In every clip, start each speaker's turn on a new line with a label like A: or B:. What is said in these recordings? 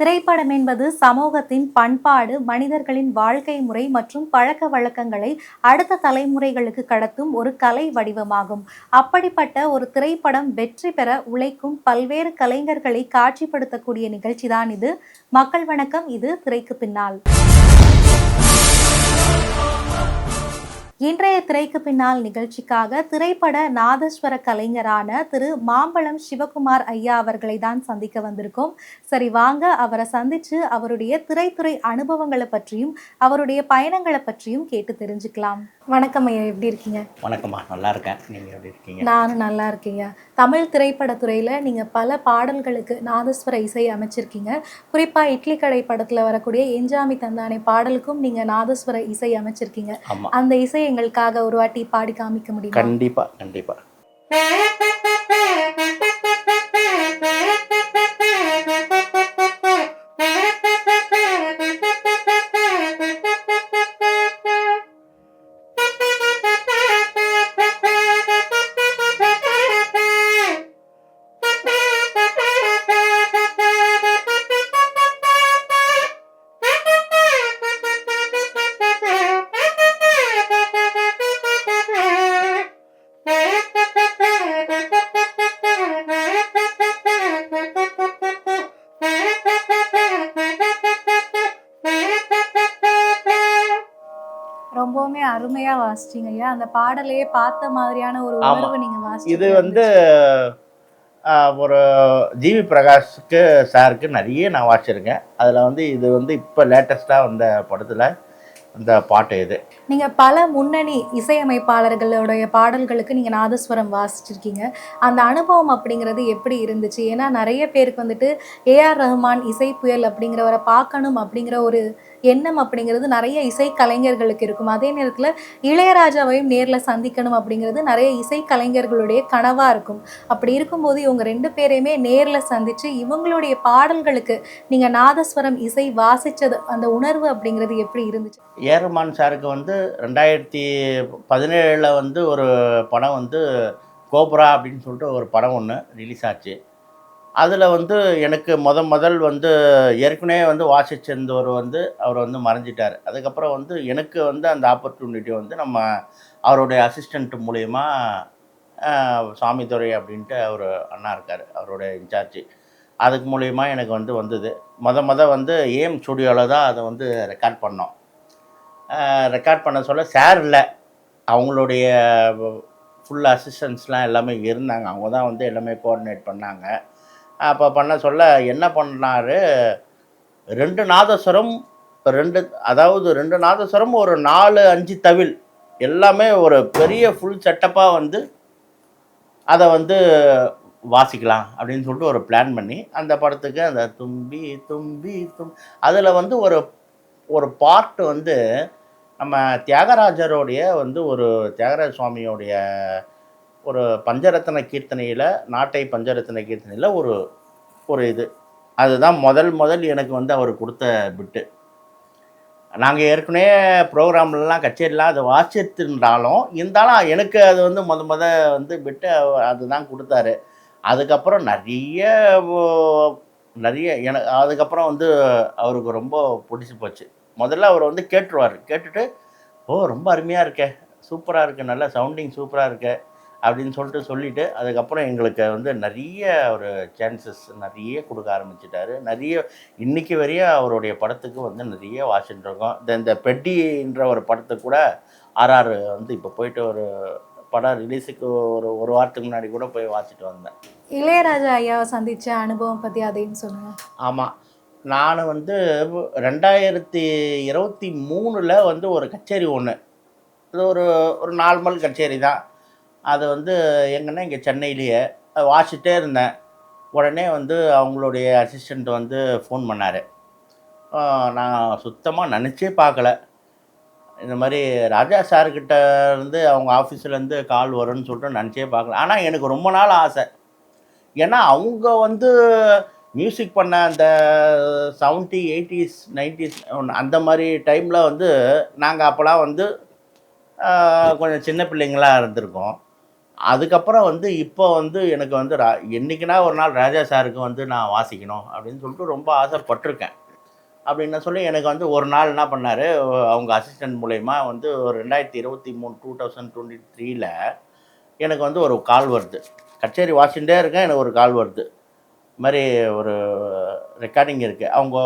A: திரைப்படம் என்பது சமூகத்தின் பண்பாடு, மனிதர்களின் வாழ்க்கை முறை மற்றும் பழக்க வழக்கங்களை அடுத்த தலைமுறைகளுக்கு கடத்தும் ஒரு கலை வடிவமாகும். அப்படிப்பட்ட ஒரு திரைப்படம் வெற்றி பெற உழைக்கும் பல்வேறு கலைஞர்களை காட்சிப்படுத்தக்கூடிய நிகழ்ச்சிதான் இது. மக்கள் வணக்கம், இது திரைக்கு பின்னால். இன்றைய திரைக்கு பின்னால் நிகழ்ச்சிக்காக திரைப்பட நாதஸ்வர கலைஞரான திரு மாம்பழம் சிவகுமார் ஐயா அவர்களை தான் சந்திக்க வந்திருக்கோம். சரி, வாங்க அவரை சந்திச்சு அவருடைய திரைத்துறை அனுபவங்களை பற்றியும் அவருடைய பயணங்களை பற்றியும் கேட்டு தெரிஞ்சுக்கலாம். வணக்கம் ஐயா, எப்படி இருக்கீங்க?
B: வணக்கம்மா, நல்லா இருக்கேன். நீங்கள் எப்படி இருக்கீங்க?
A: நானும் நல்லா இருக்கீங்க. தமிழ் திரைப்படத்துறையில் நீங்கள் பல பாடல்களுக்கு நாதஸ்வர இசை அமைச்சிருக்கீங்க. குறிப்பாக இட்லி கடை படத்தில் வரக்கூடிய எஞ்சாமி தந்தானே பாடலுக்கும் நீங்கள் நாதஸ்வர இசை அமைச்சிருக்கீங்க. அந்த இசை எங்களுக்காக ஒரு வாட்டி பாடி காமிக்க முடியும்?
B: கண்டிப்பா கண்டிப்பா.
A: ரொம்பவுமே அருமையா வாசிச்சீங்க ஐயா. அந்த பாடலையே பார்த்த மாதிரியான ஒரு உணர்வு நீங்க வாசிச்சீங்க.
B: இது ஒரு ஜிவி பிரகாஷ்க்கு சாருக்கு நிறைய நான் வாசிச்சிருக்கேன். அதில் இது இப்போ லேட்டஸ்ட்டாக வந்த படத்தில் அந்த பாட்டு இது.
A: நீங்கள் பல முன்னணி இசையமைப்பாளர்களுடைய பாடல்களுக்கு நீங்கள் நாதஸ்வரம் வாசிச்சிருக்கீங்க. அந்த அனுபவம் அப்படிங்கிறது எப்படி இருந்துச்சு? ஏன்னா நிறைய பேருக்கு ஏஆர் ரஹ்மான் இசை புயல் அப்படிங்கிறவரை பார்க்கணும் அப்படிங்கிற ஒரு எண்ணம் அப்படிங்கிறது நிறைய இசை கலைஞர்களுக்கு இருக்கும். அதே நேரத்தில் இளையராஜாவையும் நேரில் சந்திக்கணும் அப்படிங்கிறது நிறைய இசை கலைஞர்களுடைய கனவாக இருக்கும். அப்படி இருக்கும்போது இவங்க ரெண்டு பேரையுமே நேரில் சந்தித்து இவங்களுடைய பாடல்களுக்கு நீங்கள் நாதஸ்வரம் இசை வாசித்தது அந்த உணர்வு அப்படிங்கிறது எப்படி இருந்துச்சு?
B: ஏஆர் ரஹ்மான் சாருக்கு 2017 ஒரு படம் கோப்ரா அப்படின்னு சொல்லிட்டு ஒரு படம் ஒன்று ரிலீஸ் ஆச்சு. அதில் எனக்கு முதல் ஏற்கனவே வாசிச்சிருந்தவர் அவர் மறைஞ்சிட்டார். அதுக்கப்புறம் எனக்கு அந்த ஆப்பர்ச்சுனிட்டி நம்ம அவருடைய அசிஸ்டண்ட் மூலயமா சாமிதுரை அப்படின்ட்டு அவர் அண்ணா இருக்கார், அவருடைய இன்சார்ஜ். அதுக்கு மூலயமா எனக்கு வந்தது. ஏஎம் ஸ்டுடியோவில் தான் அதை ரெக்கார்ட் பண்ணோம். ரெக்கார்ட் பண்ண சொல்ல சார் இல்லை, அவங்களுடைய ஃபுல் அசிஸ்டன்ஸ்லாம் எல்லாமே இருந்தாங்க. அவங்க தான் எல்லாமே கோஆர்டினேட் பண்ணாங்க. அப்போ பண்ண சொல்ல என்ன பண்ணார், ரெண்டு நாதஸ்வரம் ஒரு 4-5 தவில் எல்லாமே ஒரு பெரிய ஃபுல் செட்டப்பாக அதை வாசிக்கலாம் அப்படின்னு சொல்லிட்டு ஒரு பிளான் பண்ணி அந்த படத்துக்கு அந்த தும்பி தும்பி அதில் ஒரு பார்ட் நம்ம தியாகராஜருடைய ஒரு தியாகராஜ சுவாமியோடைய ஒரு பஞ்சரத்ன கீர்த்தனையில், நாட்டை பஞ்சரத்ன கீர்த்தனையில் ஒரு இது அதுதான் முதல் எனக்கு அவர் கொடுத்த பிட்டு. நாங்கள் ஏற்கனவே ப்ரோக்ராம்லாம் கச்சேரிலாம் அதை வாசித்திருந்தாலும் எனக்கு அது பிட்டு அதுதான் கொடுத்தாரு. அதுக்கப்புறம் நிறைய எனக்கு அதுக்கப்புறம் அவருக்கு ரொம்ப பிடிச்சி போச்சு. முதல்ல அவர் கேட்டுருவார். கேட்டுட்டு ரொம்ப அருமையாக இருக்கே, சூப்பராக இருக்குது, நல்லா சவுண்டிங் சூப்பராக இருக்கே அப்படின்னு சொல்லிட்டு அதுக்கப்புறம் எங்களுக்கு நிறைய ஒரு சான்சஸ் நிறைய கொடுக்க ஆரம்பிச்சிட்டாரு. நிறைய இன்றைக்கி வரைய அவருடைய படத்துக்கு நிறைய வாசிட்டு இருக்கோம். இந்த பெட்டின்ற ஒரு படத்துக்கு கூட ஆர்ஆர் இப்போ போயிட்டு ஒரு படம் ரிலீஸுக்கு ஒரு வாரத்துக்கு முன்னாடி கூட போய் வாசிட்டு வந்தேன்.
A: இளையராஜா ஐயாவை சந்தித்த அனுபவம் பற்றி அதையும் சொல்லுங்கள்.
B: ஆமாம், நான் 2023 ஒரு கச்சேரி ஒன்று, அது ஒரு நார்மல் கச்சேரி தான். அது எங்கன்னா இங்கே சென்னையிலேயே வாசிட்டே இருந்தேன். உடனே அவங்களுடைய அசிஸ்டண்ட் ஃபோன் பண்ணார். நான் சுத்தமாக நினச்சே பார்க்கல, இந்த மாதிரி ராஜா சார்கிட்ட அவங்க ஆஃபீஸ்லேருந்து கால் வரும்னு சொல்லிட்டு நினச்சே பார்க்கல. ஆனால் எனக்கு ரொம்ப நாள் ஆசை. ஏன்னா அவங்க மியூசிக் பண்ண அந்த 70s 80s 90s அந்த மாதிரி டைமில் நாங்கள் அப்போலாம் கொஞ்சம் சின்ன பிள்ளைங்களாக இருந்திருக்கோம். அதுக்கப்புறம் வந்து இப்போ வந்து எனக்கு வந்து என்னைக்குனா ஒரு நாள் ராஜா சாருக்கு வந்து நான் வாசிக்கணும் அப்படின்னு சொல்லிட்டு ரொம்ப ஆசைப்பட்டிருக்கேன். அப்படின்னு சொல்லி எனக்கு வந்து ஒரு நாள் என்ன பண்ணாரு, அவங்க அசிஸ்டன்ட் மூலியமா வந்து ஒரு 2023 2023ல எனக்கு வந்து ஒரு கால் வருது. கச்சேரி வாசிச்சுட்டே இருக்கேன். எனக்கு ஒரு கால் வருது. இது மாரி ஒரு ரெக்கார்டிங் இருக்கு. அவங்க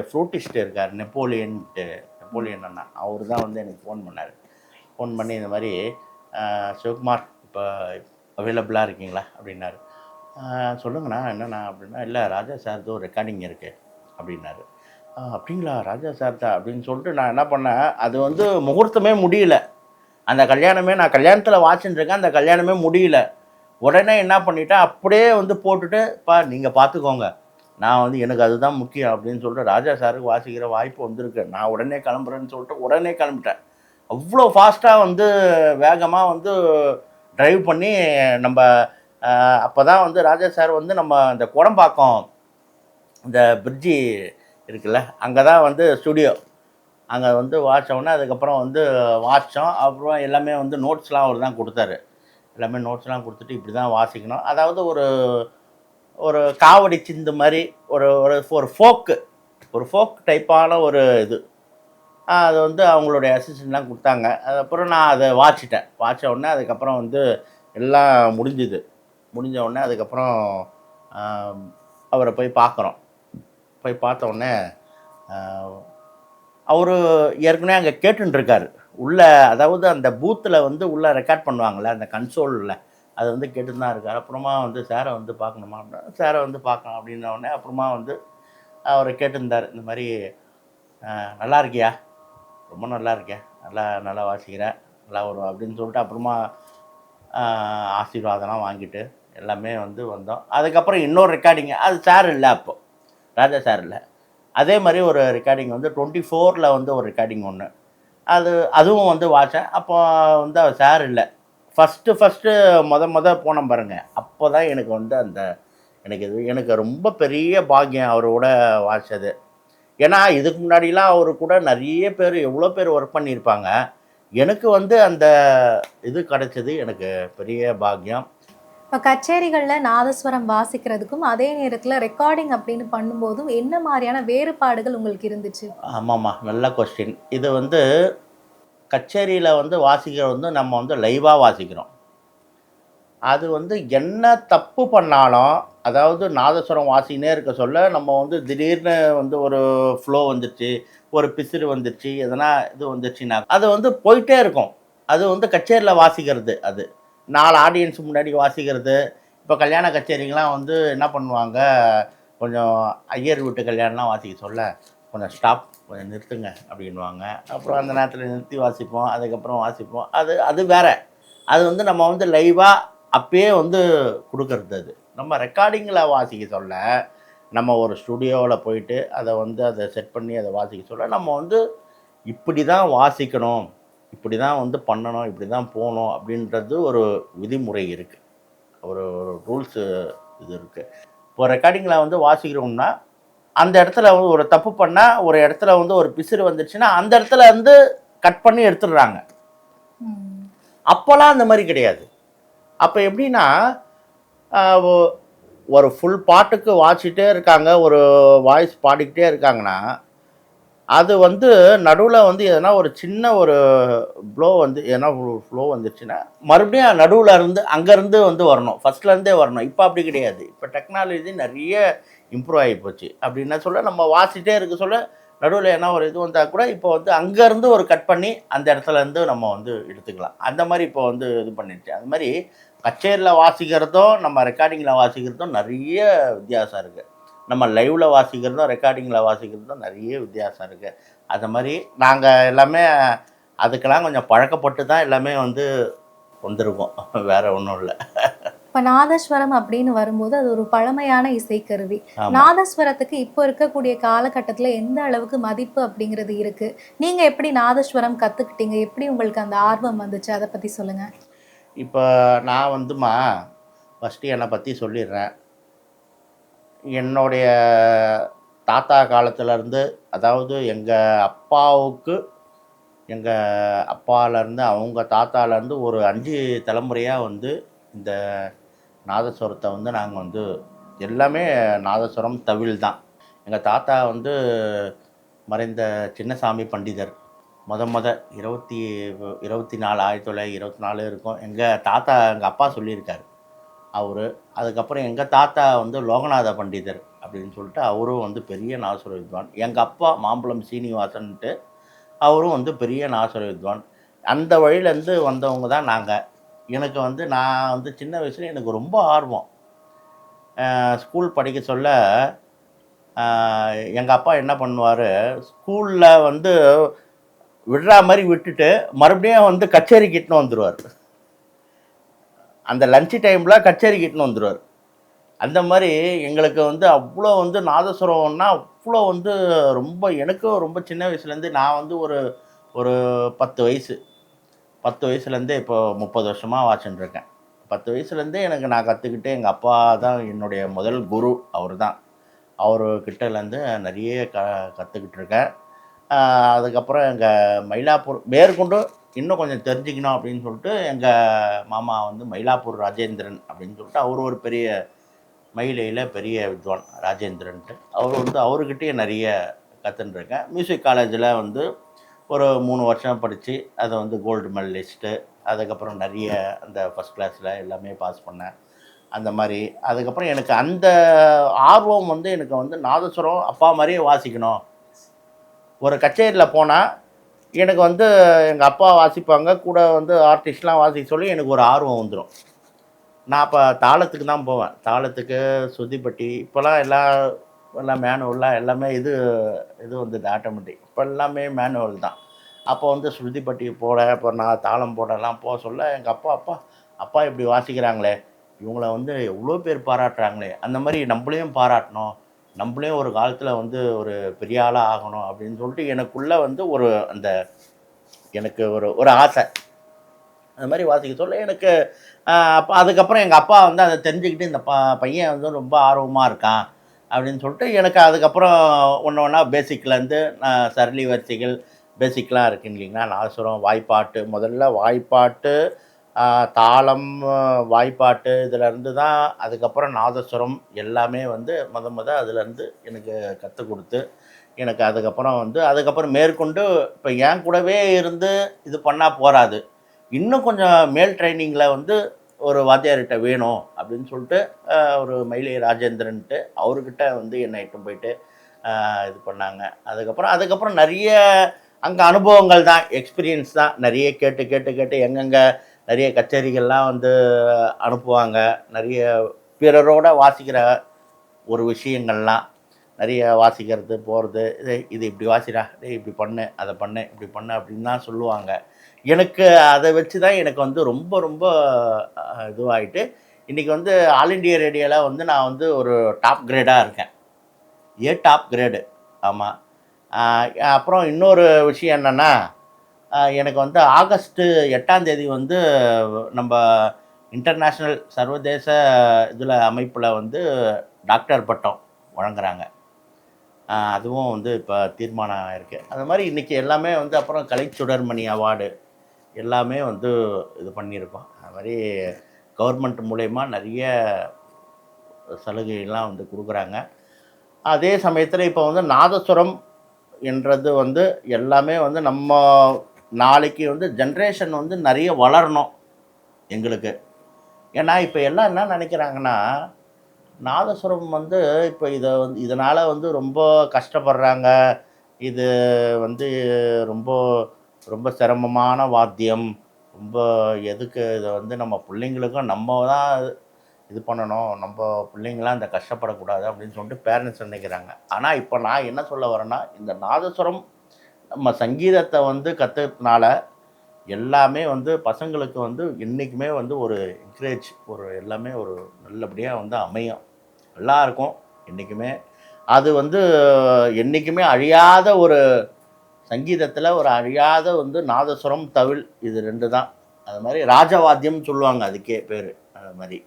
B: ஃப்ளூட்டிஸ்ட் இருக்காரு நெப்போலியன் அண்ணா. அவரு தான் வந்து எனக்கு ஃபோன் பண்ணாரு. ஃபோன் பண்ணி இந்த மாரி சிவகுமார் இப்போ அவைலபிளா இருக்கீங்களா? அப்படின்னாரு. சொல்லுங்கண்ணா என்னண்ணா அப்படின்னா, இல்ல ராஜா சார்து ஒரு ரெக்கார்டிங் இருக்கு அப்படின்னாரு. அப்படிங்களா ராஜா சார் தான் அப்படின்னு சொல்லிட்டு நான் என்ன பண்ணேன், அது வந்து முகூர்த்தமே முடியல. அந்த கல்யாணமே நான் கல்யாணத்துல வாசிச்சுட்டு இருக்கேன். அந்த கல்யாணமே முடியல. உடனே என்ன பண்ணிட்டேன், அப்படியே வந்து போட்டுட்டு, "அப்பா நீங்க பார்த்துக்கோங்க. நான் வந்து எனக்கு அதுதான் முக்கியம்." அப்படின்னு சொல்லிட்டு ராஜா சாருக்கு வாசிக்கிற வாய்ப்பு வந்திருக்கு. நான் உடனே கிளம்புறேன்னு சொல்லிட்டு உடனே கிளம்பிட்டேன். அவ்வளோ ஃபாஸ்ட்டா வந்து வேகமா வந்து டிரைவ் பண்ணி நம்ப அப்பதான் வந்து ராஜா சார் வந்து நம்ம இந்த கோடம்பாக்கம் இந்த பிரிட்ஜி இருக்குல்ல, அங்க தான் வந்து ஸ்டுடியோ. அங்க வந்து வாசிச்சோனே அதுக்கப்புறம் வந்து வாசிச்சோம். அப்புறம் எல்லாமே வந்து நோட்ஸ்லாம் அவர் தான் குடுத்தாரு. எல்லாமே நோட்ஸ்லாம் குடுத்துட்டு இப்படி தான் வாசிக்கணும். அதாவது ஒரு ஒரு காவடி சிந்து மாரி ஒரு ஒரு ஒரு ஃபோக் டைப்பான ஒரு இது. அது வந்து அவங்களுடைய அசிஸ்டன்ட்லாம் குடுத்தாங்க. அதுக்கப்புறம் நான் அத வாசிச்சேன். வாசிச்ச உடனே அதுக்கப்புறம் வந்து எல்லாம் முடிஞ்சுது. முடிஞ்ச உடனே அதுக்கப்புறம் அ அவர போய் பார்க்குறோம். போய் பார்த்த உடனே அ அவரு ஏற்கனவே அங்க கேட்டுன்னு இருக்காரு. உள்ள அதாவது அந்த பூத்துல வந்து உள்ள ரெக்கார்ட் பண்ணுவாங்கல்ல, அந்த கன்சோல்ல. அது வந்து கேட்டுன்னு தான் இருக்காரு. அப்புறமா வந்து சார வந்து பார்க்கணுமா அப்படின்னா, சார வந்து பார்க்கலாம் அப்படின்ன உடனே அப்புறமா வந்து அவரு கேட்டிருந்தாரு. இந்த மாரி "நல்லா இருக்கியா? ரொம்ப நல்லா இருக்கேன். நல்லா நல்லா வாசிக்கிற. நல்லா ஒரு" அப்படின்னு சொல்லிட்டு அப்புறமா அ ஆசீர்வாதம்லாம் வாங்கிட்டு எல்லாமே வந்து வந்தோம். அதுக்கப்புறம் இன்னொரு ரெக்கார்டிங் அது சார் இல்ல அப்போ. ராஜா சார் இல்ல. அதே மாரி ஒரு ரெக்கார்டிங் வந்து 24ல வந்து ஒரு ரெக்கார்டிங் ஒண்ணு. அதுவும் வந்து வாட்சேன். அப்போ வந்து அவர் சார் இல்ல. ஃபர்ஸ்ட்டு மொத போனேன் பாருங்க. அப்போ தான் எனக்கு வந்து அந்த எனக்கு ரொம்ப பெரிய பாக்கியம் அவரோட வாட்சது. ஏன்னா, இதுக்கு முன்னாடிலாம் அவரு கூட நெறைய பேரு எவ்வளோ பேர் ஒர்க் பண்ணியிருப்பாங்க. எனக்கு வந்து அந்த இது கிடைச்சது எனக்கு பெரிய பாக்கியம்.
A: இப்ப கச்சேரிகள்ல நாதஸ்வரம் வாசிக்கிறதுக்கும், அதே நேரத்துல ரெக்கார்டிங் அப்படின்னு பண்ணும்போதும் என்ன மாரியான வேறுபாடுகள் உங்களுக்கு இருந்துச்சு?
B: ஆமாமா. நல்ல கொஸ்டின். இது வந்து கச்சேரியில வந்து வாசிக்கிறது வந்து நம்ம வந்து லைவா வாசிக்கிறோம். அது வந்து என்ன தப்பு பண்ணாலும், அதாவது நாதஸ்வரம் வாசிக்கினே இருக்க சொல்ல, நம்ம வந்து திடீர்னு வந்து ஒரு ஃப்ளோ வந்துருச்சு, ஒரு பிசிறு வந்துருச்சு, எதனா இது வந்துருச்சுன்னா, அது வந்து போயிட்டே இருக்கும். அது வந்து கச்சேரியில வாசிக்கிறது அது. 4 ஆடியன்ஸ் முன்னாடி வாசிக்கிறது. இப்போ கல்யாண கச்சேரிலாம் வந்து என்ன பண்ணுவாங்க, கொஞ்சம் ஐயர் வீட்டு கல்யாணம்லாம் வாசிக்க சொல்ல, "கொஞ்சம் ஸ்டாப், கொஞ்சம் நிறுத்துங்க" அப்படின்னுவாங்க. அப்புறம் அந்த நேரத்தில நிறுத்தி வாசிப்போம். அதுக்கப்புறம் வாசிப்போம். அது அது வேற. அது வந்து நம்ம வந்து லைவா அப்பயே வந்து குடுக்கறது அது. நம்ம ரெக்கார்டிங்கில வாசிக்க சொல்ல, நம்ம ஒரு ஸ்டுடியோவுல போயிட்டு, அத செட் பண்ணி அத வாசிக்க சொல்ல, நம்ம வந்து இப்படி தான் வாசிக்கணும், இப்படி தான் வந்து பண்ணணும், இப்படி தான் போணும் அப்படின்றது ஒரு விதிமுறை இருக்கு. ஒரு ஒரு ரூல்ஸு இது இருக்கு. இப்போ ரெக்கார்டிங்கில வந்து வாசிக்கிறோம்னா, அந்த இடத்துல வந்து ஒரு தப்பு பண்ணா, ஒரு இடத்துல வந்து ஒரு பிசிறு வந்துருச்சுன்னா, அந்த இடத்துல வந்து கட் பண்ணி எடுத்துடுறாங்க.
A: ம்.
B: அப்போலாம் அந்த மாரி கிடையாது. அப்ப எப்படின்னா, அ ஒ ஒரு ஃபுல் பாட்டுக்கு வாசிச்சுட்டே இருக்காங்க. ஒரு வாய்ஸ் பாடிக்கிட்டே இருக்காங்கன்னா, அது வந்து நடுவுல வந்து எதனா ஒரு சின்ன ஒரு எதனா ஒரு ஃப்ளோ வந்துருச்சுன்னா, மறுபடியும் நடுவுல இருந்து அங்கருந்து வந்து வரணும். ஃபர்ஸ்ட்லேருந்தே வரணும். இப்ப அப்படி கிடையாது. இப்ப டெக்னாலஜி நெறைய இம்ப்ரூவ் ஆகி போச்சு. அப்படின்னா சொல்ல நம்ம வாசிச்சிட்டே இருக்க சொல்ல, நடுவுல எதனா ஒரு இது வந்தா கூட, இப்போ வந்து அங்கருந்து ஒரு கட் பண்ணி, அந்த இடத்துலருந்து நம்ம வந்து எடுத்துக்கலாம். அந்த மாரி இப்போ வந்து இது பண்ணிடுச்சு. அது மாரி கச்சேரில வாசிக்கிறதும், நம்ம ரெக்கார்டிங்கில வாசிக்கிறதும் நெறைய வித்தியாசம் இருக்கு. நம்ம லைவ்ல வாசிக்கிறதும், ரெக்கார்டிங்கில வாசிக்கிறதும் நெறைய வித்தியாசம் இருக்கு. அது மாரி நாங்க எல்லாமே அதுக்கெல்லாம் கொஞ்சம் பழக்கப்பட்டு தான் எல்லாமே வந்து வந்திருக்கோம். வேற ஒண்ணும் இல்ல.
A: இப்ப நாதஸ்வரம் அப்படின்னு வரும்போது, அது ஒரு பழமையான இசைக்கருவி.
B: ஆமா.
A: நாதஸ்வரத்துக்கு இப்போ இருக்கக்கூடிய காலகட்டத்துல எந்த அளவுக்கு மதிப்பு அப்படிங்கிறது இருக்கு? நீங்க எப்படி நாதஸ்வரம் கத்துக்கிட்டீங்க? எப்படி உங்களுக்கு அந்த ஆர்வம் வந்துச்சு? அத பத்தி சொல்லுங்க.
B: இப்ப நான் வந்தும்மா, ஃபர்ஸ்ட்டு என்ன பத்தி சொல்லிர்றேன். என்னுடைய தாத்தா காலத்துலருந்து, அதாவது எங்க அப்பாவுக்கு எங்கள் அப்பாலேருந்து அவங்க தாத்தாலேருந்து ஒரு 5 தலைமுறையாக வந்து இந்த நாதஸ்வரத்தை வந்து நாங்கள் வந்து எல்லாமே நாதஸ்வரம் தவில் தான். எங்கள் தாத்தா வந்து மறைந்த சின்னசாமி பண்டிதர். மொத 24 1924 இருக்கும். எங்கள் தாத்தா எங்கள் அப்பா சொல்லியிருக்காரு அவரு. அதுக்கப்புறம் எங்கள் தாத்தா வந்து லோகநாத பண்டிதர் அப்படின்னு சொல்லிட்டு அவரும் வந்து பெரிய நாதஸ்வர வித்வான். எங்கள் அப்பா மாம்பழம் சீனிவாசன்ட்டு அவரும் வந்து பெரிய நாதஸ்வர வித்வான். அந்த வழியிலேருந்து வந்தவங்க தான் நாங்க. எனக்கு வந்து நான் வந்து சின்ன வயசுல எனக்கு ரொம்ப ஆர்வம். ஸ்கூல் படிக்க சொல்ல எங்கள் அப்பா என்ன பண்ணுவார், ஸ்கூலில் வந்து விடுறா மாதிரி விட்டுட்டு மறுபடியும் வந்து கச்சேரிக்கு இட்டுன்னு வந்துடுவார். அந்த லஞ்ச் டைமில் கச்சேரிக்கு இட்டுன்னு வந்துடுவார். அந்த மாதிரி எங்களுக்கு வந்து அவ்வளோ வந்து நாதஸ்வரம்னா அவ்வளோ வந்து ரொம்ப எனக்கும் ரொம்ப சின்ன வயசுலேருந்து நான் வந்து ஒரு ஒரு 10 வயசு 10 வயசுலேருந்தே இப்போ 30 வருஷமாக வாட்சின்னு இருக்கேன். 10 வயசுலேருந்தே எனக்கு நான் கற்றுக்கிட்டு எங்கள் அப்பா தான் என்னுடைய முதல் குரு அவர் தான். அவர்கிட்டலேருந்து நிறைய கற்றுக்கிட்டு இருக்கேன். அதுக்கப்புறம் எங்கள் மயிலாப்பூர் மேற்கொண்டு இன்னும் கொஞ்சம் தெரிஞ்சுக்கணும் அப்படின்னு சொல்லிட்டு எங்கள் மாமா வந்து மயிலாப்பூர் ராஜேந்திரன் அப்படின்னு சொல்லிட்டு அவர் ஒரு பெரிய மயிலையில் பெரிய வித்வான் ராஜேந்திரன்ட்டு. அவர் வந்து அவர்கிட்டயே நிறைய கற்றுன்ருக்கேன். மியூசிக் காலேஜில் வந்து ஒரு 3 வருஷம் படித்து அதை வந்து கோல்டு மெடலிஸ்ட்டு. அதுக்கப்புறம் நிறைய அந்த ஃபஸ்ட் கிளாஸில் எல்லாமே பாஸ் பண்ணேன். அந்த மாதிரி அதுக்கப்புறம் எனக்கு அந்த ஆர்வம் வந்து எனக்கு வந்து நாதஸ்வரம் அப்பா மாதிரியே வாசிக்கணும். ஒரு கச்சேரியில் போனால் எனக்கு வந்து எங்கள் அப்பா வாசிப்பாங்க, கூட வந்து ஆர்டிஸ்ட்லாம் வாசிக்க சொல்லி எனக்கு ஒரு ஆர்வம் வந்துடும். நான் அப்போ தாளத்துக்கு தான் போவேன். தாளத்துக்கு, சுத்திப்பட்டி இப்போலாம் எல்லாம் மேனுவலாக எல்லாமே இது வந்தது ஆட்டோமேட்டிக். இப்போ எல்லாமே மேனுவல் தான். அப்போ வந்து ஸ்ருதிப்பட்டி போட, இப்போ நான் தாளம் போடலாம் போக சொல்ல எங்கள் அப்பா, அப்பா அப்பா இப்படி வாசிக்கிறாங்களே, இவங்கள வந்து எவ்வளோ பேர் பாராட்டுறாங்களே, அந்த மாதிரி நம்மளையும் பாராட்டணும், நம்மளையும் ஒரு காலத்தில் வந்து ஒரு பெரிய ஆளாக ஆகணும் அப்படின்னு சொல்லிட்டு எனக்குள்ளே வந்து ஒரு அந்த எனக்கு ஒரு ஒரு ஆசை. அந்த மாதிரி வாசிக்க சொல்ல எனக்கு அப்போ அதுக்கப்புறம் எங்கள் அப்பா வந்து அதை தெரிஞ்சுக்கிட்டு இந்த பையன் வந்து ரொம்ப ஆர்வமாக இருக்கான் அப்படின்னு சொல்லிட்டு எனக்கு அதுக்கப்புறம் ஒன்று ஒன்றா பேசிக்லேருந்து சரளி வரிசைகள் பேசிக்லாம் இருக்குங்க இல்லைங்களா, நாதஸ்வரம், வாய்ப்பாட்டு, முதல்ல வாய்ப்பாட்டு, தாளம், வாய்ப்பாட்டு இதிலேருந்து தான் அதுக்கப்புறம் நாதஸ்வரம் எல்லாமே வந்து அதுலேருந்து எனக்கு கற்றுக் கொடுத்து எனக்கு அதுக்கப்புறம் மேற்கொண்டு இப்போ என் கூடவே இருந்து இது பண்ணால் போகாது, இன்னும் கொஞ்சம் மேல் ட்ரைனிங்கில் வந்து ஒரு வாத்தியார்கிட்ட வேணும் அப்படின்னு சொல்லிட்டு ஒரு மயிலை ராஜேந்திரன்ட்டு அவர்கிட்ட வந்து என்னை இட்டுன்னு போயிட்டு இது பண்ணாங்க. அதுக்கப்புறம் நிறைய அங்கே அனுபவங்கள் தான், எக்ஸ்பீரியன்ஸ் தான். நிறைய கேட்டு கேட்டு கேட்டு எங்கெங்கே நிறைய கச்சேரிகள்லாம் வந்து அனுப்புவாங்க. நிறைய பிறரோட வாசிக்கிற ஒரு விஷயங்கள்லாம் நிறைய வாசிக்கிறது போகிறது, இது இப்படி வாசிடா, இப்படி பண்ணு, அதை பண்ணு, இப்படி பண்ணு அப்படின்னு தான் சொல்லுவாங்க. எனக்கு அதை வச்சு தான் எனக்கு வந்து ரொம்ப ரொம்ப இதுவாகிட்டு இன்றைக்கி வந்து ஆல் இண்டியா ரேடியோவில் வந்து நான் வந்து ஒரு டாப் கிரேடாக இருக்கேன். Top grade. ஆமாம். அப்புறம் இன்னொரு விஷயம் என்னென்னா, எனக்கு வந்து ஆகஸ்ட்டு 8ஆம் தேதி வந்து நம்ம இன்டர்நேஷ்னல் சர்வதேச இதில் அமைப்பில் வந்து டாக்டர் பட்டம் வழங்குறாங்க. அதுவும் வந்து இப்போ தீர்மானம் ஆகிருக்கு. அது மாதிரி இன்றைக்கி எல்லாமே வந்து அப்புறம் கலைச்சுடர்மணி அவார்டு எல்லாமே வந்து இது பண்ணியிருக்கோம். அது மாதிரி கவர்மெண்ட் மூலயமா நிறைய சலுகைலாம் வந்து கொடுக்குறாங்க. அதே சமயத்தில் இப்போ வந்து நாதஸ்வரம் என்றது வந்து எல்லாமே வந்து நம்ம நாளைக்கு வந்து ஜென்ரேஷன் வந்து நிறைய வளரணும் எங்களுக்கு. ஏன்னா இப்போ எல்லாம் என்ன நினைக்கிறாங்கன்னா, நாதஸ்வரம் வந்து இப்போ இதனால் வந்து ரொம்ப கஷ்டப்படுறாங்க, இது வந்து ரொம்ப ரொம்ப சிரமமான வாத்தியம், ரொம்ப எதுக்கு இதை வந்து நம்ம பிள்ளைங்களுக்கும் நம்ம தான் இது பண்ணணும், நம்ம பிள்ளைங்களாம் இந்த கஷ்டப்படக்கூடாது அப்படின்னு சொல்லிட்டு பேரண்ட்ஸ் நினைக்கிறாங்க. ஆனால் இப்போ நான் என்ன சொல்ல வரேன்னா, இந்த நாதஸ்வரம் நம்ம சங்கீதத்தை வந்து கற்றுக்கிறதுனால எல்லாமே வந்து பசங்களுக்கு வந்து என்றைக்குமே வந்து ஒரு என்கரேஜ், ஒரு எல்லாமே ஒரு நல்லபடியாக வந்து அமையும். நல்லா இருக்கும் என்றைக்குமே. அது வந்து என்றைக்குமே அழியாத ஒரு சங்கீதத்தில் ஒரு அழியாத வந்து நாதஸ்வரம், தவில் இது 2 தான். அது மாதிரி ராஜவாத்தியம்னு சொல்லுவாங்க, அதுக்கே பேர். அது மாதிரி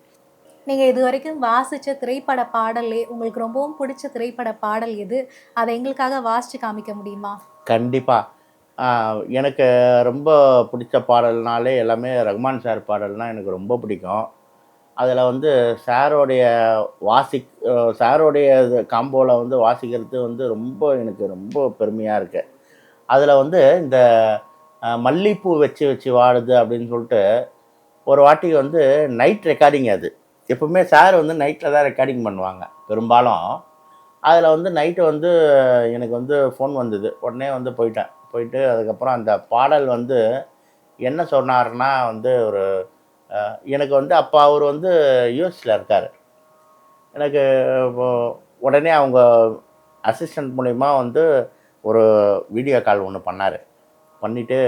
A: நீங்கள் இது வரைக்கும் வாசித்த திரைப்பட பாடல்லே உங்களுக்கு ரொம்பவும் பிடிச்ச திரைப்பட பாடல் எது? அதை எங்களுக்காக வாசித்து காமிக்க முடியுமா?
B: கண்டிப்பாக. எனக்கு ரொம்ப பிடிச்ச பாடல்னாலே எல்லாமே ரஹ்மான் சார் பாடல்னால் எனக்கு ரொம்ப பிடிக்கும். அதில் வந்து சாரோடைய சாரோடைய இது காம்போவில் வந்து வாசிக்கிறது வந்து ரொம்ப எனக்கு ரொம்ப பெருமையாக இருக்கு. அதில் வந்து இந்த மல்லிப்பூ வச்சு வச்சு வாடுது அப்படின்னு சொல்லிட்டு ஒரு வாட்டி வந்து நைட் ரெக்கார்டிங் அது. எப்பவுமே சார் வந்து நைட்டில் தான் ரெக்கார்டிங் பண்ணுவாங்க பெரும்பாலும். அதில் வந்து நைட்டு வந்து எனக்கு வந்து ஃபோன் வந்தது. உடனே வந்து போயிட்டேன். போயிட்டு அதுக்கப்புறம் அந்த பாடல் வந்து என்ன சொன்னாருன்னா வந்து ஒரு எனக்கு வந்து அப்போ அவர் வந்து யுஎஸ்ல இருக்கார். எனக்கு இப்போ உடனே அவங்க அசிஸ்டன்ட் மூலிமா வந்து ஒரு வீடியோ கால் ஒன்று பண்ணார். பண்ணிவிட்டு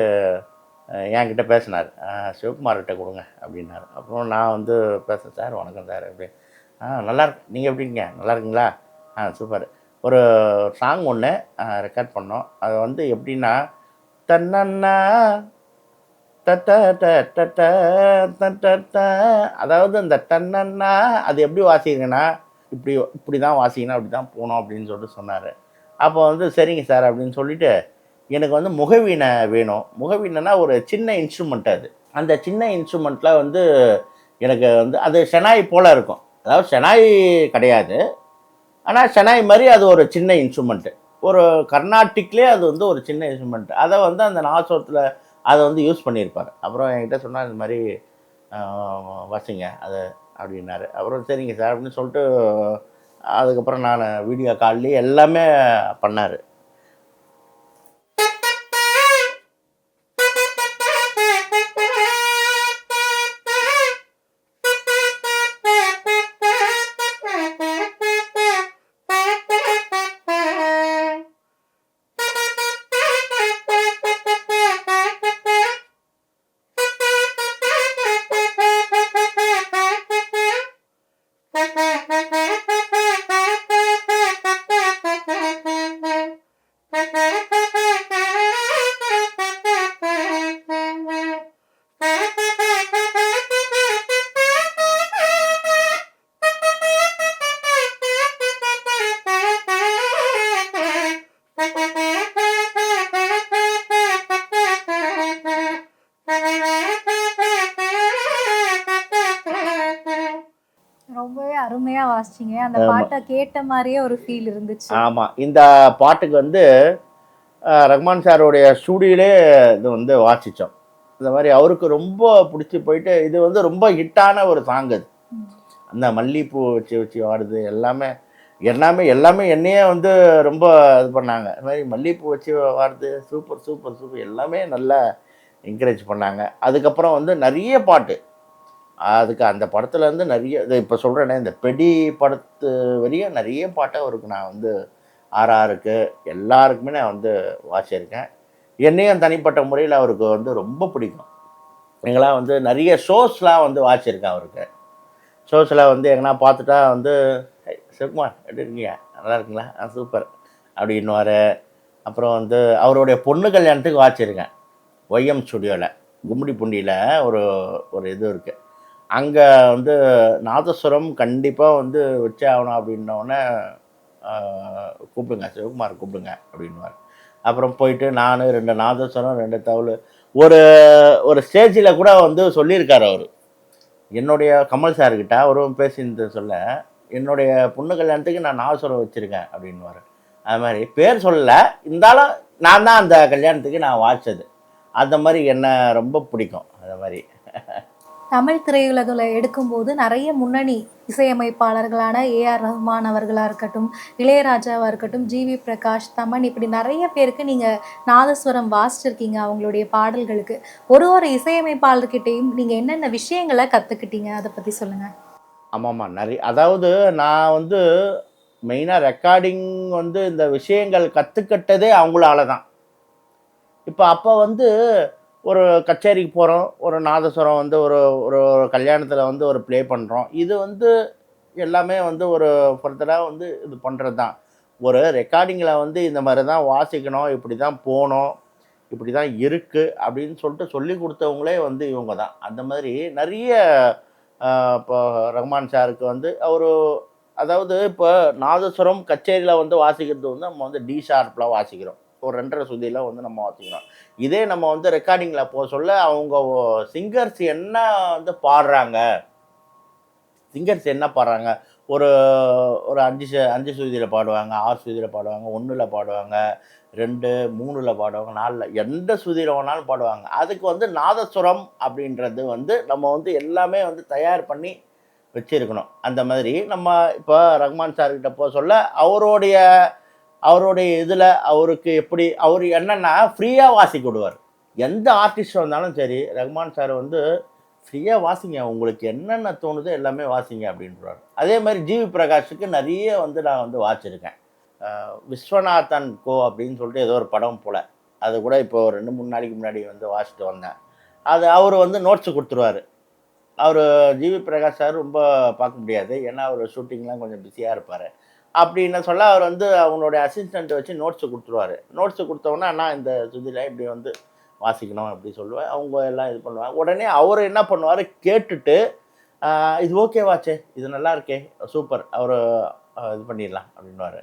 B: என்கிட்ட பேசினார். சிவகுமார்கிட்ட கொடுங்க அப்படின்னாரு. அப்புறம் நான் வந்து பேசுகிறேன், சார் வணக்கம் சார் அப்படி. நல்லாயிருக்கு, நீங்கள் எப்படி இருக்கீங்க, நல்லா இருக்கீங்களா? சூப்பர். ஒரு சாங் ஒன்று ரெக்கார்ட் பண்ணோம். அது வந்து எப்படின்னா, தன்னன்னா தட்ட ட ட ட ட ட ட. அதாவது அந்த டன்னன்னா அது எப்படி வாசிக்கணும்னா, இப்படி இப்படி தான் வாசிக்கணும், அப்படி தான் போகணும் அப்படின்னு சொல்லிட்டு சொன்னார். அப்போ வந்து சரிங்க சார் அப்படின்னு சொல்லிட்டு, எனக்கு வந்து முகவீணை வேணும். முகவீணைன்னா ஒரு சின்ன இன்ஸ்ட்ருமெண்ட் அது. அந்த சின்ன இன்ஸ்ட்ருமெண்ட்டில் வந்து எனக்கு வந்து அது ஷெனாய் போல் இருக்கும். அதாவது ஷெனாய் கிடையாது. ஆனால் ஷெனாய் மாதிரி அது ஒரு சின்ன இன்ஸ்ட்ருமெண்ட்டு. ஒரு கர்நாட்டிக்லேயே அது வந்து ஒரு சின்ன இன்ஸ்ட்ருமெண்ட். அதை வந்து அந்த நாசத்தில் அதை வந்து யூஸ் பண்ணியிருப்பார். அப்புறம் என்கிட்ட சொன்னால் இந்த மாதிரி வாசிங்க அது அப்படின்னாரு. அப்புறம் சரிங்க சார் அப்படின்னு சொல்லிட்டு அதுக்கப்புறம் நான் வீடியோ கால்லேயே எல்லாமே பண்ணார்.
A: ரொம்பவே அருமையா வாசிச்சீங்க. அந்த பாட்ட கேட்ட மாரியே ஒரு ஃபீல் இருந்துச்சு.
B: ஆமாம். இந்த பாட்டுக்கு வந்து ரஹ்மான் சாரோடைய ஸ்டூடியோலே இது வந்து வாசித்தோம். இந்த மாதிரி அவருக்கு ரொம்ப பிடிச்சி போயிட்டு இது வந்து ரொம்ப ஹிட்டான ஒரு சாங் அது. அந்த மல்லிகைப்பூ வச்சு வச்சு வாடுது எல்லாமே எல்லாமே எல்லாமே என்னையே வந்து ரொம்ப இது பண்ணாங்க. இது மாதிரி மல்லிகைப்பூ வச்சு வாடுது சூப்பர் சூப்பர் சூப்பர் எல்லாமே நல்லா என்கரேஜ் பண்ணாங்க. அதுக்கப்புறம் வந்து நிறைய பாட்டு அதுக்கு அந்த படத்துலேருந்து நிறைய இப்போ சொல்கிறேனே இந்த பெடி படத்து வரையும் நிறைய பாட்டை அவருக்கு நான் வந்து ஆர்ஆருக்கு எல்லாருக்குமே நான் வந்து வாசிச்சிருக்கேன். என்னையும் தனிப்பட்ட முறையில் அவருக்கு வந்து ரொம்ப பிடிக்கும். எங்களாம் வந்து நிறைய ஷோஸ்லாம் வந்து வாசிச்சிருக்கேன் அவருக்கு. ஷோஸில் வந்து எங்கன்னா பார்த்துட்டா வந்து சிவகுமார் எப்படி இருக்கீங்க, நல்லா இருக்குங்களா, சூப்பர் அப்படின்னுவார். அப்புறம் வந்து அவருடைய பொண்ணு கல்யாணத்துக்கு வாசிச்சிருக்கேன் ஒய்எம் ஸ்டுடியோவில் கும்மிடிப்பூண்டியில் ஒரு ஒரு இது இருக்குது. அங்கே வந்து நாதஸ்வரம் கண்டிப்பாக வந்து வச்சே ஆகணும் அப்படின்னோடனே கூப்பிடுங்க சிவகுமார் கூப்பிடுங்க அப்படின்வார். அப்புறம் போயிட்டு நான் 2 நாதஸ்வரம் 2 தவுள் ஒரு ஒரு ஸ்டேஜில் கூட வந்து சொல்லியிருக்கார் அவர். என்னுடைய கமல் சார்கிட்ட அவரும் பேசினது சொல்ல, என்னுடைய பொண்ணு கல்யாணத்துக்கு நான் நாதஸ்வரம் வச்சுருக்கேன் அப்படின்வார். அது மாதிரி பேர் சொல்லலை, இருந்தாலும் நான் தான் அந்த கல்யாணத்துக்கு நான் வாசித்தது. அந்த மாதிரி என்ன ரொம்ப பிடிக்கும். அது மாதிரி
A: தமிழ் திரையுலகில் எடுக்கும்போது நிறைய முன்னணி இசையமைப்பாளர்களான ஏஆர் ரஹ்மான் அவர்களாக இருக்கட்டும், இளையராஜாவாக இருக்கட்டும், ஜிவி பிரகாஷ், தமன், இப்படி நிறைய பேருக்கு நீங்கள் நாதஸ்வரம் வாசிச்சிருக்கீங்க அவங்களுடைய பாடல்களுக்கு. ஒரு ஒரு இசையமைப்பாளர்கிட்டையும் நீங்கள் என்னென்ன விஷயங்களை கற்றுக்கிட்டீங்க, அதை பற்றி சொல்லுங்கள்.
B: ஆமாம்மா நிறைய அதாவது நான் வந்து மெயினாக ரெக்கார்டிங் வந்து இந்த விஷயங்கள் கற்றுக்கிட்டதே அவங்களால தான். இப்போ அப்போ வந்து ஒரு கச்சேரிக்கு போகிறோம், ஒரு நாதஸ்வரம் வந்து ஒரு ஒரு கல்யாணத்தில் வந்து ஒரு ப்ளே பண்ணுறோம். இது வந்து எல்லாமே வந்து ஒரு ஃபர்தராக வந்து இது பண்ணுறது தான். ஒரு ரெக்கார்டிங்கில் வந்து இந்த மாதிரி தான் வாசிக்கணும், இப்படி தான் போகணும், இப்படி தான் இருக்குது அப்படின்னு சொல்லிட்டு சொல்லி கொடுத்தவங்களே வந்து இவங்க தான். அந்த மாதிரி நிறைய இப்போ ரஹ்மான் சாருக்கு வந்து அவர் அதாவது இப்போ நாதஸ்வரம் கச்சேரியில் வந்து வாசிக்கிறது வந்து நம்ம வந்து டி ஷார்ப்பில் வாசிக்கிறோம். ஒரு 2.5 சுதியில் வந்து நம்ம வாசிக்கணும். இதே நம்ம வந்து ரெக்கார்டிங்கில் போக சொல்ல அவங்க சிங்கர்ஸ் என்ன வந்து பாடுறாங்க, சிங்கர்ஸ் என்ன பாடுறாங்க, ஒரு ஒரு 5 சுதியில் பாடுவாங்க, 6 சுதியில் பாடுவாங்க, 1ல் பாடுவாங்க, 2, 3ல் பாடுவாங்க, 4ல் எந்த சுதியில் வேணாலும் பாடுவாங்க. அதுக்கு வந்து நாதசுரம் அப்படின்றது வந்து நம்ம வந்து எல்லாமே வந்து தயார் பண்ணி வச்சிருக்கணும். அந்த மாதிரி நம்ம இப்போ ரஹ்மான் சார்கிட்ட போக சொல்ல அவருடைய அவருடைய இதில் அவருக்கு எப்படி அவர் என்னென்னா ஃப்ரீயாக வாசிக்க விடுவார். எந்த ஆர்டிஸ்ட் வந்தாலும் சரி, ரஹ்மான் சார் வந்து ஃப்ரீயாக வாசிங்க, உங்களுக்கு என்னென்ன தோணுதோ எல்லாமே வாசிங்க அப்படின்றார். அதே மாதிரி ஜிவி பிரகாஷுக்கு நிறைய வந்து நான் வந்து வாசிச்சிருக்கேன். விஸ்வநாதன் கோ அப்படின்னு சொல்லிட்டு ஏதோ ஒரு படம் போல், அது கூட இப்போ 2-3 நாளைக்கு முன்னாடி வந்து வாசிட்டு வந்தேன். அது அவர் வந்து நோட்ஸு கொடுத்துருவார். அவர் ஜிவி பிரகாஷ் சார் ரொம்ப பார்க்க முடியாது, ஏன்னா அவர் ஷூட்டிங்லாம் கொஞ்சம் பிஸியாக இருப்பார். அப்படின்னு சொல்ல அவர் வந்து அவங்களுடைய அசிஸ்டண்ட்டை வச்சு நோட்ஸு கொடுத்துருவாரு. நோட்ஸு கொடுத்தோன்னே அண்ணா இந்த சுதியில் இப்படி வந்து வாசிக்கணும் அப்படி சொல்லுவேன். அவங்க எல்லாம் இது பண்ணுவாங்க. உடனே அவர் என்ன பண்ணுவார், கேட்டுட்டு இது ஓகேவாச்சே, இது நல்லா இருக்கே, சூப்பர், அவர் இது பண்ணிடலாம் அப்படின்வாரு.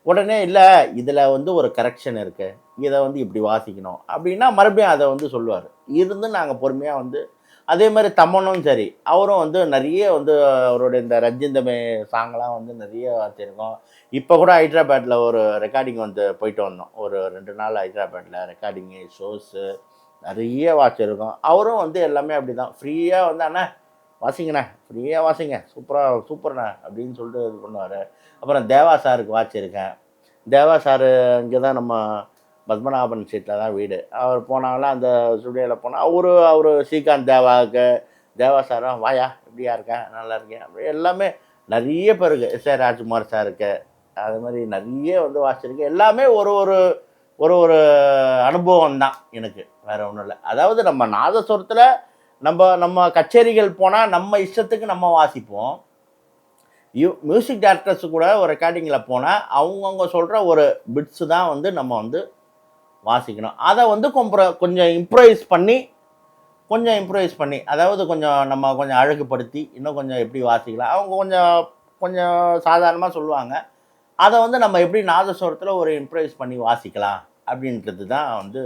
B: உடனே இல்லை இதில் வந்து ஒரு கரெக்ஷன் இருக்குது, இதை வந்து இப்படி வாசிக்கணும் அப்படின்னா மறுபடியும் அதை வந்து சொல்லுவார். இருந்து நாங்கள் பொறுமையாக வந்து அதே மாதிரி தமனும் சரி, அவரும் வந்து நிறைய வந்து அவருடைய இந்த ரஞ்சிந்தமே சாங்லாம் வந்து நிறைய வாசிச்சிருக்கோம். இப்போ கூட ஹைதராபாத்தில் ஒரு ரெக்கார்டிங் வந்து போயிட்டு வந்தோம். ஒரு 2 நாள் ஹைதராபாத்தில் ரெக்கார்டிங்கு ஷோஸு நிறைய வாசிச்சிருக்கோம். அவரும் வந்து எல்லாமே அப்படி தான் ஃப்ரீயாக வந்து அண்ணா வாசிங்கண்ணே, ஃப்ரீயாக வாசிங்க, சூப்பர்ண்ணே அப்படின்னு சொல்லிட்டு இது பண்ணுவார். அப்புறம் தேவா சாருக்கு வாசிச்சிருக்கேன். தேவா சார் இங்கே தான் நம்ம பத்மநாபன் ஸ்ட்ரீட்டில் தான் வீடு. அவர் போனாங்கன்னா அந்த ஸ்டுடியோவில் போனால் அவர் ஸ்ரீகாந்த் தேவா சாரும் வாயா எப்படியா இருக்கேன், நல்லா இருக்கேன், அப்படி எல்லாமே நிறைய பேருக்கு ராஜ்குமார் சாருக்கு அது மாதிரி நிறைய வந்து வாசிச்சிருக்கு. எல்லாமே ஒரு ஒரு ஒரு ஒரு அனுபவம் தான் எனக்கு, வேறு ஒன்றும் இல்லை. அதாவது நம்ம நாதஸ்வரத்தில் நம்ம கச்சேரிகள் போனால் நம்ம இஷ்டத்துக்கு நம்ம வாசிப்போம். மியூசிக் டைரக்டர்ஸு கூட ஒரு ரெக்கார்டிங்கில் போனால் அவங்கவுங்க சொல்கிற ஒரு பிட்ஸு தான் வந்து நம்ம வந்து வாசிக்கணும். அதை வந்து கொஞ்சம் இம்ப்ரூவைஸ் பண்ணி அதாவது நம்ம கொஞ்சம் அழகுபடுத்தி இன்னும் கொஞ்சம் எப்படி வாசிக்கலாம், அவங்க கொஞ்சம் சாதாரணமாக சொல்லுவாங்க. அதை வந்து நம்ம எப்படி நாதஸ்வரத்தில் ஒரு இம்ப்ரூவைஸ் பண்ணி வாசிக்கலாம் அப்படின்றது தான் வந்து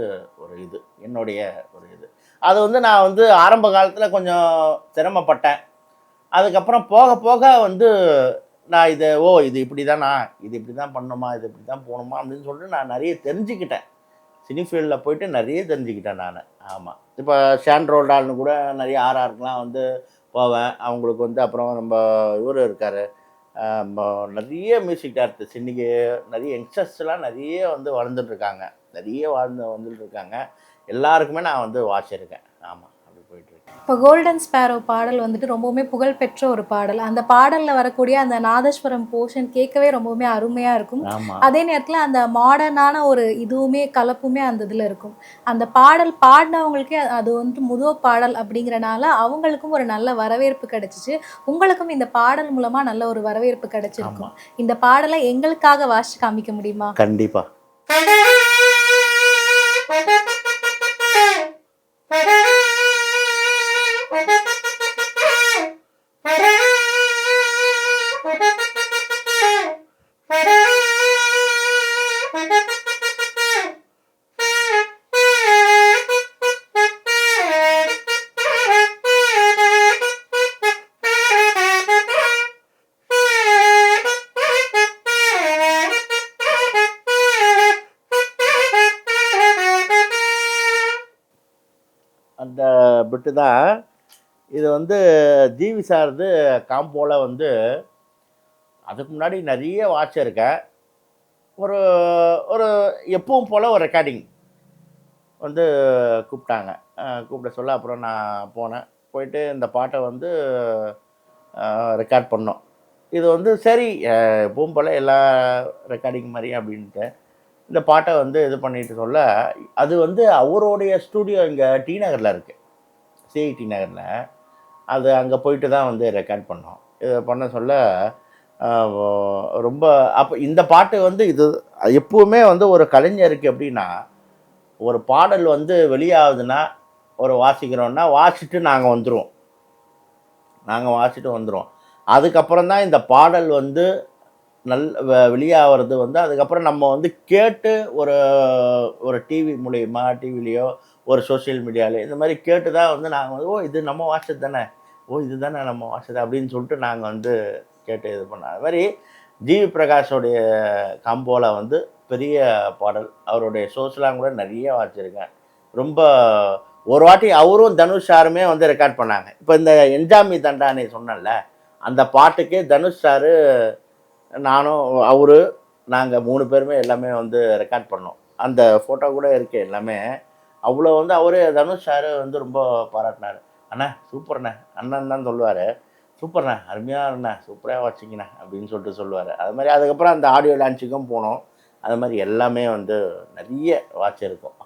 B: என்னுடைய ஒரு இது. அது வந்து நான் வந்து ஆரம்ப காலத்தில் கொஞ்சம் சிரமப்பட்டேன். அதுக்கப்புறம் போக போக வந்து நான் இது இப்படி தானா, இது இப்படி தான் பண்ணணுமா, இது இப்படி தான் போகணுமா அப்படின்னு சொல்லிட்டு நான் நிறைய தெரிஞ்சுக்கிட்டேன். சினி ஃபீல்டில் போயிட்டு நிறைய தெரிஞ்சுக்கிட்டேன் நான். ஆமாம், இப்போ ஷான் ரோல்டால்னு கூட நிறைய ஆர்ஆருக்குலாம் வந்து போவேன். அவங்களுக்கு வந்து அப்புறம் நம்ம இவர் இருக்கார், நிறைய மியூசிக் டைரக்டர்ஸ் இன்றைக்கி நிறைய யங்ஸ்டர்ஸ்லாம் நிறைய வந்து வளர்ந்துட்டுருக்காங்க, நிறைய வந்துட்டுருக்காங்க. எல்லாருக்குமே நான் வந்து வாசிச்சிருக்கேன். ஆமாம், அப்படி போயிட்டுருக்கேன்.
A: இப்போ கோல்டன் ஸ்பேரோ பாடல் வந்துட்டு ரொம்பவுமே புகழ்பெற்ற ஒரு பாடல். அந்த பாடலில் வரக்கூடிய அந்த நாதஸ்வரம் போர்ஷன் கேட்கவே ரொம்பவுமே அருமையாக இருக்கும். அதே நேரத்தில் அந்த மாடர்னான ஒரு இதுவுமே கலப்புமே அந்த இதில் இருக்கும். அந்த பாடல் பாடினவங்களுக்கே அது வந்து முதல் பாடல் அப்படிங்கிறனால அவங்களுக்கும் ஒரு நல்ல வரவேற்பு கிடைச்சிச்சு. உங்களுக்கும் இந்த பாடல் மூலமாக நல்ல ஒரு வரவேற்பு கிடைச்சிருக்கும். இந்த பாடலை எங்களுக்காக வாசிச்சு காமிக்க முடியுமா?
B: கண்டிப்பாக. அந்த பிட்டு தான் இது வந்து ஜிவி சார்து காம்போவில் வந்து அதுக்கு முன்னாடி நிறைய வாசிச்சிருக்கேன். ஒரு ஒரு எப்பவும் போல் ஒரு ரெக்கார்டிங் வந்து கூப்பிட்டாங்க. கூப்பிட சொல்ல அப்புறம் நான் போனேன். போயிட்டு இந்த பாட்டை வந்து ரெக்கார்ட் பண்ணோம். இது வந்து சரி எப்பவும் போல் எல்லா ரெக்கார்டிங் மாதிரி அப்படின்ட்டு இந்த பாட்டை வந்து இது பண்ணிட்டு சொல்ல, அது வந்து அவருடைய ஸ்டூடியோ இங்கே டி நகரில் இருக்குது, சிஐடி நகரில். அது அங்கே போயிட்டு தான் வந்து ரெக்கார்ட் பண்ணோம். இதை பண்ண சொல்ல ரொம்ப அப்போ இந்த பாட்டு வந்து இது எப்பவுமே வந்து ஒரு கலைஞருக்கு எப்படின்னா, ஒரு பாடல் வந்து வெளியாகுதுன்னா ஒரு வாசிக்கிறோன்னா வாசிச்சுட்டு நாங்கள் வாசிச்சுட்டு வந்துடுவோம். அதுக்கப்புறம் தான் இந்த பாடல் வந்து வெளியாகிறது வந்து அதுக்கப்புறம் நம்ம வந்து கேட்டு ஒரு ஒரு டிவி மூலியமா டிவிலேயோ ஒரு சோஷியல் மீடியாவில் இந்த மாதிரி கேட்டு தான் வந்து நாங்கள் வந்து ஓ இது நம்ம வாட்சது தானே, ஓ இது தானே நம்ம வாட்சது அப்படின்னு சொல்லிட்டு நாங்கள் வந்து கேட்டு இது பண்ணோம். அது மாதிரி ஜிவி பிரகாஷோடைய காம்போவில் வந்து பெரிய பாடல் அவருடைய ஷோஸ்லாம் கூட நிறைய வாசிச்சிருக்கேன். ரொம்ப ஒரு வாட்டி அவரும் தனுஷ் சாருமே வந்து ரெக்கார்ட் பண்ணாங்க. இப்போ இந்த என்ஜாமி தண்டானே சொன்னேன்ல, அந்த பாட்டுக்கே தனுஷ் சாரு நானும் அவரு நாங்கள் 3 பேருமே எல்லாமே வந்து ரெக்கார்ட் பண்ணோம். அந்த ஃபோட்டோ கூட இருக்கு எல்லாமே. அவ்வளோ வந்து அவரு தனுஷ் சாரு வந்து ரொம்ப பாராட்டினாரு. "அண்ணா சூப்பர்ண்ணே" அண்ணன் தான் சொல்லுவாரு. "சூப்பர்ண்ணே, அருமையா அண்ணே, சூப்பரா வச்சிங்கண்ணே" அப்படின்னு சொல்லிட்டு சொல்லுவாரு. அது மாதிரி அதுக்கப்புறம் அந்த ஆடியோ லான்ச்சுக்கும் போனோம். அது மாதிரி எல்லாமே வந்து நிறைய வாட்சிருக்கோம்.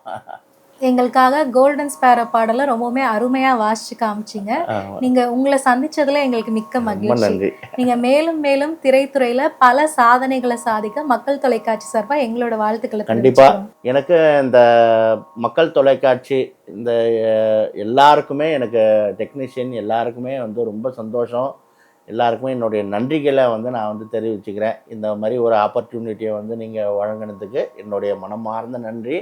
A: எங்களுக்காக கோல்டன் ஸ்பேரோ பாடல ரொம்பவுமே அருமையா வாசிச்சு காமிச்சீங்க.
B: ஆமா.
A: நீங்க உங்கள சந்திச்சதுல எங்களுக்கு மிக்க
B: ரொம்ப
A: மகிழ்ச்சி.
B: நன்றி.
A: நீங்க மேலும் மேலும் திரைத்துறையில பல சாதனைகள சாதிக்க மக்கள் தொலைக்காட்சி சார்பா எங்களோட வாழ்த்துக்கள
B: கண்டிப்பா.
A: தெரிவிச்சுக்கிறோம்.
B: எனக்கு இந்த மக்கள் தொலைக்காட்சி இந்த எல்லாருக்குமே எனக்கு டெக்னீஷியன் எல்லாருக்குமே வந்து ரொம்ப சந்தோஷம். எல்லாருக்குமே என்னுடைய நன்றிகள வந்து நான் வந்து தெரிவிச்சுக்கிறேன். இந்த மாரி ஒரு ஆப்பர்ச்சுனிட்டிய வந்து நீங்க வழங்குனதுக்கு என்னுடைய மனமார்ந்த நன்றி.